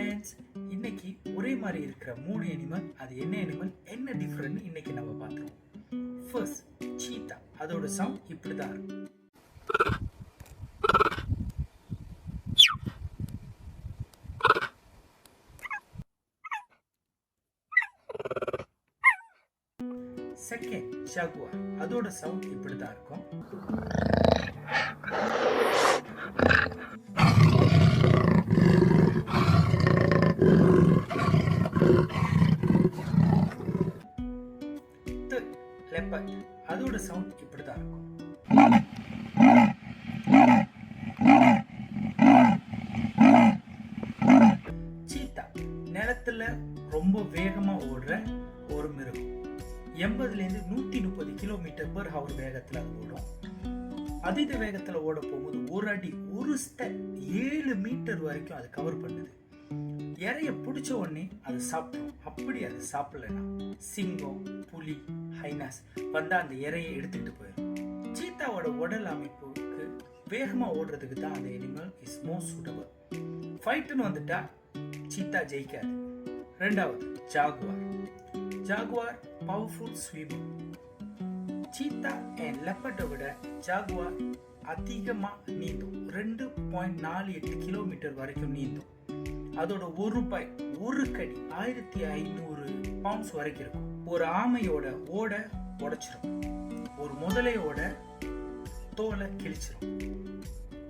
Friends, இன்னைக்கு ஒரே மாதிரி இருக்கிற 3 அனிமல், அது என்ன அனிமல், என்ன டிஃப்ரெண்ட் இன்னைக்கு நம்ம பார்த்துருவோம். ஃபர்ஸ்ட் சீத்தா. அதோட சவுண்ட் இப்படி தான் இருக்கும். Second Jaguar. அதோட சவுண்ட் இப்படி தான் இருக்கும். லெப்பர்ட். அதோட சவுண்ட் இப்படி தான் இருக்கும். சீத்தா நிலத்துல ரொம்ப வேகமா ஓடுற ஒரு மிருகம். 80 to 130 km/h வேகத்துல அது ஓடும். அதீத வேகத்துல ஓட போகும்போது ஒரு அடி ஒரு ஸ்டெப் 7 மீட்டர் வரைக்கும் அது கவர் பண்ணுது. இறைய பிடிச்ச உடனே அது சாப்பிடும். அப்படி அது சாப்பிடலன்னா சிங்கம், புலி, ஹைனாஸ் வந்தா அந்த இறையை எடுத்துட்டு போயிடும். சீத்தாவோட உடல் அமைப்புக்கு வேகமா ஓடுறதுக்கு தான் அந்த அனிமல் இஸ் மோஸ்ட் சூட்டபிள். ஃபைட்டுன்னு வந்துட்டா சீத்தா ஜெயிக்காது. ரெண்டாவது jaguar. Jaguar powerful swimmer. Cheetah and லெப்பர்ட்டை விட ஜாகுவார் அதிகமா நீந்தும். 2.48 கிலோமீட்டர் வரைக்கும் நீந்தும். அதோட ஒரு கடி 1500 பவுண்ட்ஸ் வரைக்கும் இருக்கும். ஒரு ஆமையோட ஓட உடைச்சிரும். ஒரு முதலையோட தோலை கிழிச்சிரும்.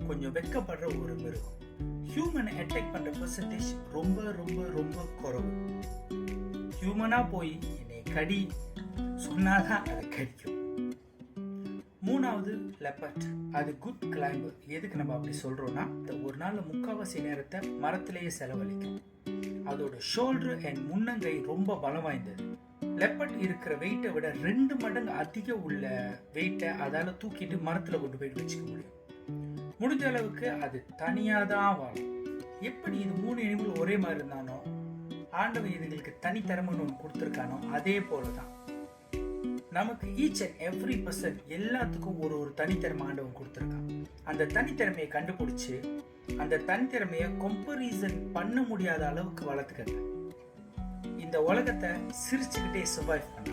கொஞ்சம் வெக்கப்படுற ஒரு மிருகம். ஹியூமனை அட்டாக் பண்ற பெர்சன்டேஜ் ரொம்ப ரொம்ப ரொம்ப குறைவு. ஹியூமனா போய் என்னை கடி சொன்னாதான் அது கடிக்கும். மூணாவது லெப்பர்ட். அது குட் கிளைம்பர். எதுக்கு நம்ம அப்படி சொல்றோம்னா, ஒரு நாள்ல முக்காவாசி நேரத்தை மரத்திலேயே செலவழிக்கும். அதோட ஷோல்டர் அண்ட் முன்னங்கை ரொம்ப பலம் வாய்ந்தது. லெப்பர்ட் இருக்கிற வெயிட்டை விட 2 மடங்கு அதிகம் உள்ள வெயிட்டை அதால தூக்கிட்டு மரத்துல கொண்டு போய் வச்சுக்க முடியும். முடிஞ்ச அளவுக்கு அது தனியா தான் வாழும். எப்படி இது 3 அனிமல் ஒரே மாதிரி இருந்தானோ, ஆண்டவன் இதுங்களுக்கு தனித்திறமைன்னு ஒன்று கொடுத்துருக்கானோ, அதே போலதான் நமக்கு ஈச் அண்ட் எவ்ரி பர்சன் எல்லாத்துக்கும் ஒரு தனித்திறமை ஆண்டவன் கொடுத்துருக்கான். அந்த தனித்திறமையை கண்டுபிடிச்சு அந்த தனித்திறமையை கம்பேரிசன் பண்ண முடியாத அளவுக்கு வளர்த்துக்கங்க. இந்த உலகத்தை சிரிச்சுக்கிட்டே சர்வைவ் பண்ண.